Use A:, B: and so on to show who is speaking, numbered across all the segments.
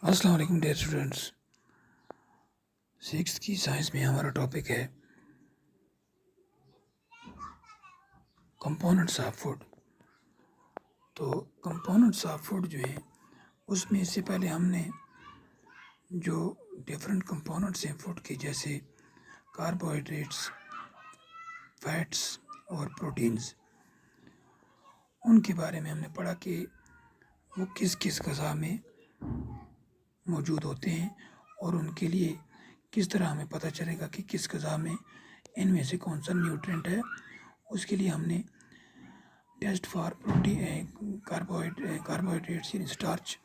A: السلام علیکم dear students, six کی سائنس میں ہمارا ٹاپک ہے کمپوننٹس آف فوڈ۔ تو کمپوننٹس آف فوڈ جو ہیں اس میں اس سے پہلے ہم نے جو ڈفرینٹ کمپوننٹس ہیں فوڈ کے، جیسے کاربوہائیڈریٹس، فیٹس اور پروٹینز، ان کے بارے میں ہم نے پڑھا کہ وہ کس کس غذا میں موجود ہوتے ہیں اور ان کے لیے کس طرح ہمیں پتہ چلے گا کہ کس غذا میں ان میں سے کون سا نیوٹرینٹ ہے۔ اس کے لیے ہم نے ٹیسٹ فار کاربوہائیڈریٹس یعنی اسٹارچ،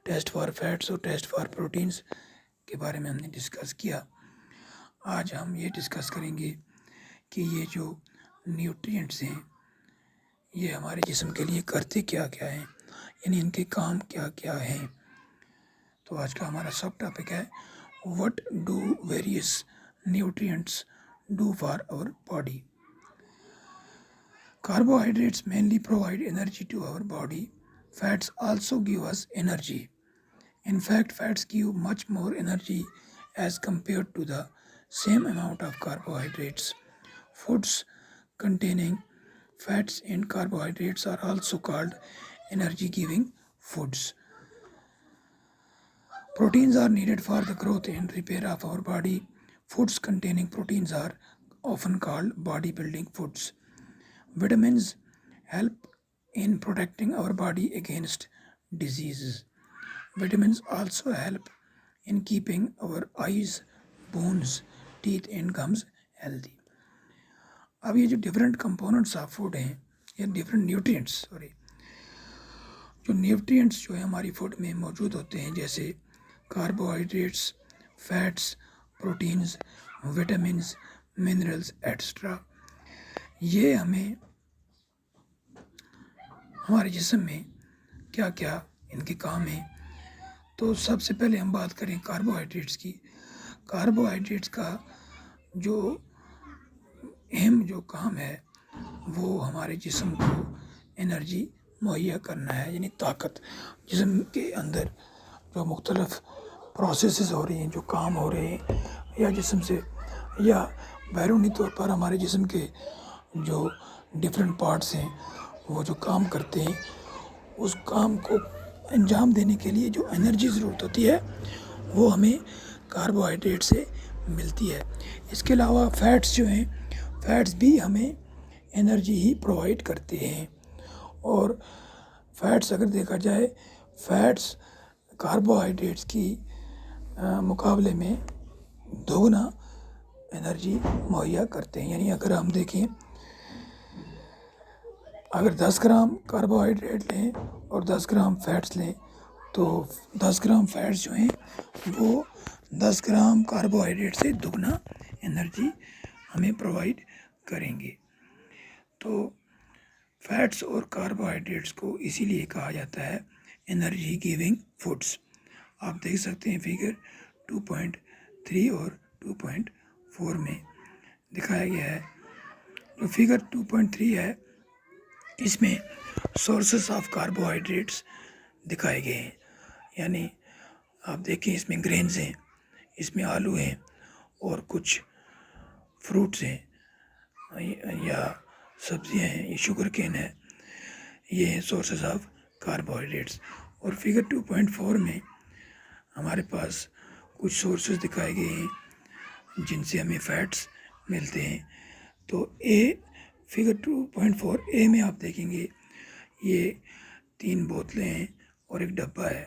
A: ٹیسٹ فار فیٹس اور ٹیسٹ فار پروٹینز کے بارے میں ہم نے ڈسکس کیا۔ آج ہم یہ ڈسکس کریں گے کہ یہ جو نیوٹرینٹس ہیں یہ ہمارے جسم کے لیے کرتے کیا کیا ہیں، یعنی ان کے کام کیا کیا ہیں۔ تو آج کا ہمارا سب ٹاپک ہے what do various nutrients do for our body. Carbohydrates mainly provide energy to our body. Fats also give us energy. In fact, fats give much more energy as compared to the same amount of carbohydrates. Foods containing fats and carbohydrates are also called energy-giving foods. Proteins are needed for the growth and repair of our body. Foods containing proteins are often called bodybuilding foods. Vitamins help in protecting our body against diseases. Vitamins also help in keeping our eyes, bones, teeth and gums healthy. اب یہ جو different components of food ہیں یا different nutrients جو nutrients جو ہیں ہماری food میں موجود ہوتے ہیں، جیسے carbohydrates, fats, proteins, vitamins, minerals etcetera, یہ ہمیں ہمارے جسم میں کیا کیا ان کے کام ہیں۔ تو سب سے پہلے ہم بات کریں کاربوہائیڈریٹس کی۔ کاربوہائیڈریٹس کا جو اہم جو کام ہے وہ ہمارے جسم کو انرجی مہیا کرنا ہے، یعنی طاقت۔ جسم کے اندر جو مختلف پروسیسز ہو رہی ہیں، جو کام ہو رہے ہیں، یا جسم سے یا بیرونی طور پر ہمارے جسم کے جو ڈفرینٹ پارٹس ہیں وہ جو کام کرتے ہیں، اس کام کو انجام دینے کے لیے جو انرجی ضرورت ہوتی ہے وہ ہمیں کاربوہائیڈریٹ سے ملتی ہے۔ اس کے علاوہ فیٹس جو ہیں، فیٹس بھی ہمیں انرجی ہی پرووائڈ کرتے ہیں، اور فیٹس اگر دیکھا جائے، فیٹس کاربوہائیڈریٹس کی مقابلے میں دوگنا انرجی مہیا کرتے ہیں۔ یعنی اگر ہم دیکھیں، اگر 10 گرام کاربوہائیڈریٹ لیں اور 10 گرام فیٹس لیں تو 10 گرام فیٹس جو ہیں وہ 10 گرام کاربوہائیڈریٹ سے دگنا انرجی ہمیں پرووائڈ کریں گے۔ تو فیٹس اور کاربوہائیڈریٹس کو اسی لیے کہا جاتا ہے انرجی گیونگ فوڈس۔ آپ دیکھ سکتے ہیں فگر 2.3 اور 2.4 میں دکھایا گیا ہے۔ جو فگر 2.3 ہے اس میں سورسز آف کاربوہائیڈریٹس دکھائے گئے ہیں، یعنی آپ دیکھیں اس میں گرینز ہیں، اس میں آلو ہیں اور کچھ فروٹس ہیں یا سبزیاں ہیں، یہ شوگر کین ہے، یہ ہیں سورسز آف کاربوہائیڈریٹس۔ اور فگر 2.4 میں ہمارے پاس کچھ سورسز دکھائے گئے ہیں جن سے ہمیں فیٹس ملتے ہیں۔ تو فگر 2.4 میں آپ دیکھیں گے یہ 3 بوتلیں ہیں اور ایک ڈبہ ہے۔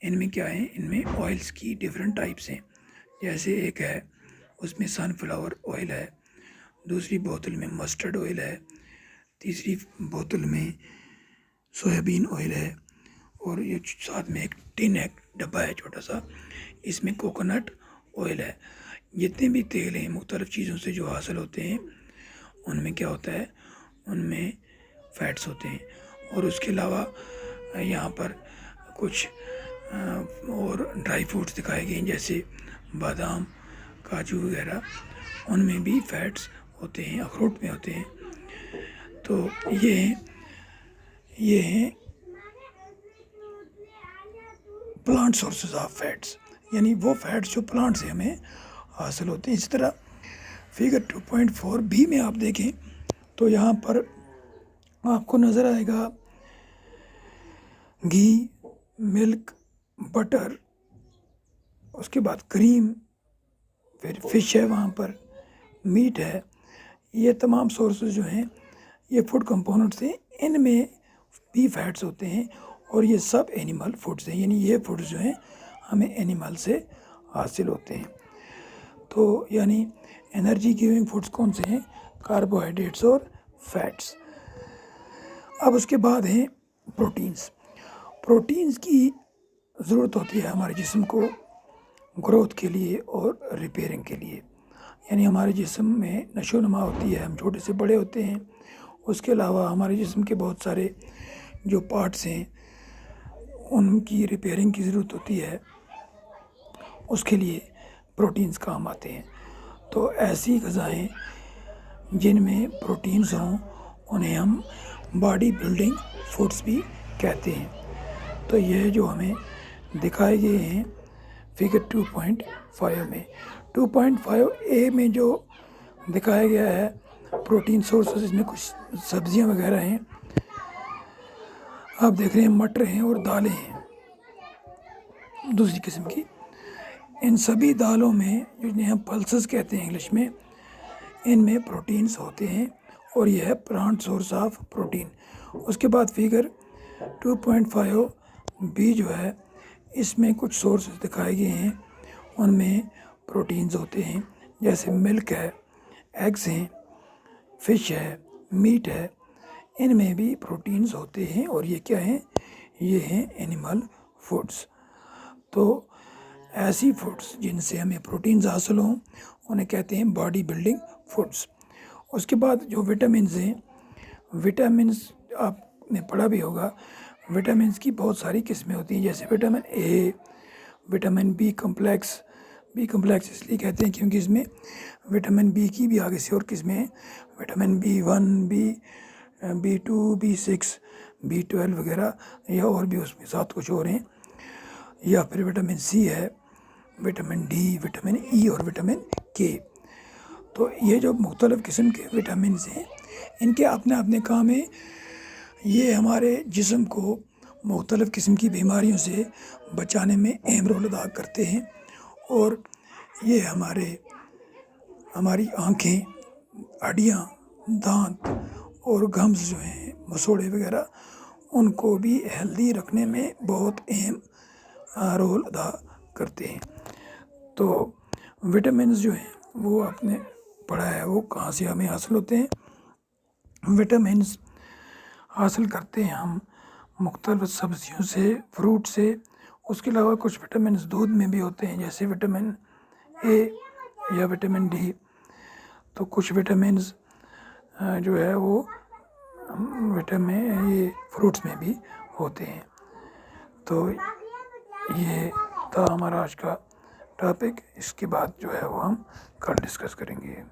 A: ان میں کیا ہیں؟ ان میں آئلس کی ڈفرینٹ ٹائپس ہیں، جیسے ایک ہے اس میں سن فلاور آئل ہے، دوسری بوتل میں مسٹرڈ آئل ہے، تیسری بوتل میں سویابین آئل ہے، اور یہ ساتھ میں ایک ٹن ہے، ڈبہ ہے چھوٹا سا، اس میں کوکونٹ آئل ہے۔ جتنے بھی تیل ہیں مختلف چیزوں سے جو حاصل ہوتے ہیں ان میں کیا ہوتا ہے؟ ان میں فیٹس ہوتے ہیں۔ اور اس کے علاوہ یہاں پر کچھ اور ڈرائی فروٹس دکھائے گئے ہیں، جیسے بادام، کاجو وغیرہ، ان میں بھی فیٹس ہوتے ہیں، اخروٹ میں ہوتے ہیں۔ تو یہ ہیں پلانٹ سورسز آف فیٹس، یعنی وہ فیٹس جو پلانٹ سے ہمیں حاصل ہوتے ہیں۔ اسی طرح فگر 2.4b میں آپ دیکھیں تو یہاں پر آپ کو نظر آئے گا گھی، ملک، بٹر، اس کے بعد کریم، پھر فش ہے، وہاں پر میٹ ہے۔ یہ تمام سورسز جو ہیں یہ فوڈ کمپوننٹس ہیں، ان میں بھی فیٹس ہوتے ہیں اور یہ سب اینیمل فوڈز ہیں، یعنی یہ فوڈز جو ہیں ہمیں اینیمل سے حاصل ہوتے ہیں۔ تو یعنی انرجی گیونگ فوڈز کون سے ہیں؟ کاربوہائیڈریٹس اور فیٹس۔ اب اس کے بعد ہیں پروٹینز۔ پروٹینز کی ضرورت ہوتی ہے ہمارے جسم کو گروتھ کے لیے اور ریپیئرنگ کے لیے، یعنی ہمارے جسم میں نشو و نما ہوتی ہے، ہم چھوٹے سے بڑے ہوتے ہیں۔ اس کے علاوہ ہمارے جسم کے بہت سارے جو پارٹس ہیں ان کی ریپیئرنگ کی ضرورت ہوتی ہے، اس کے لیے پروٹینز کام آتے ہیں۔ تو ایسی غذائیں جن میں پروٹینز ہوں انہیں ہم باڈی بلڈنگ فوڈز بھی کہتے ہیں۔ تو یہ جو ہمیں دکھائے گئے ہیں فگر 2.5 میں، 2.5a میں جو دکھایا گیا ہے پروٹین سورسز، اس میں کچھ سبزیاں وغیرہ ہیں، آپ دیکھ رہے ہیں مٹر ہیں اور دالیں ہیں دوسری قسم کی۔ ان سبھی دالوں میں جنہیں ہم پلسز کہتے ہیں انگلش میں، ان میں پروٹینز ہوتے ہیں اور یہ ہے پلانٹ سورس آف پروٹین۔ اس کے بعد فگر 2.5b جو ہے اس میں کچھ سورسز دکھائے گئے ہیں، ان میں پروٹینز ہوتے ہیں، جیسے ملک ہے، ایگز ہیں، فش ہے، میٹ ہے، ان میں بھی پروٹینز ہوتے ہیں اور یہ کیا ہیں؟ یہ ہیں اینیمل فوڈز۔ تو ایسی فوڈز جن سے ہمیں پروٹینز حاصل ہوں انہیں کہتے ہیں باڈی بلڈنگ فوڈز۔ اس کے بعد جو وٹامنز ہیں، وٹامنز آپ نے پڑھا بھی ہوگا، وٹامنز کی بہت ساری قسمیں ہوتی ہیں، جیسے vitamin A, vitamin B complex. B complex اس لیے کہتے ہیں کیونکہ اس میں وٹامن بی کی بھی آگے سے اور قسمیں ہیں، vitamin B1، B2، B6، B12 وغیرہ، یا اور بھی اس میں ساتھ کچھ اور ہیں۔ یا پھر وٹامن سی ہے، وٹامن ڈی، وٹامن ای اور وٹامن کے۔ تو یہ جو مختلف قسم کے وٹامنز ہیں ان کے اپنے اپنے کام ہیں، یہ ہمارے جسم کو مختلف قسم کی بیماریوں سے بچانے میں اہم رول ادا کرتے ہیں، اور یہ ہماری آنکھیں، ہڈیاں، دانت اور گمز جو ہیں، مسوڑے وغیرہ، ان کو بھی ہیلدی رکھنے میں بہت اہم رول ادا کرتے ہیں۔ تو وٹامنز جو ہیں وہ آپ نے پڑھا ہے وہ کہاں سے ہمیں حاصل ہوتے ہیں؟ وٹامنز حاصل کرتے ہیں ہم مختلف سبزیوں سے، فروٹ سے۔ اس کے علاوہ کچھ وٹامنز دودھ میں بھی ہوتے ہیں، جیسے وٹامن اے یا وٹامن ڈی۔ تو کچھ وٹامنز جو ہے وہ یہ فروٹس میں بھی ہوتے ہیں۔ تو یہ تھا ہمارا آج کا ٹاپک، اس کے بعد جو ہے وہ ہم کل ڈسکس کریں گے۔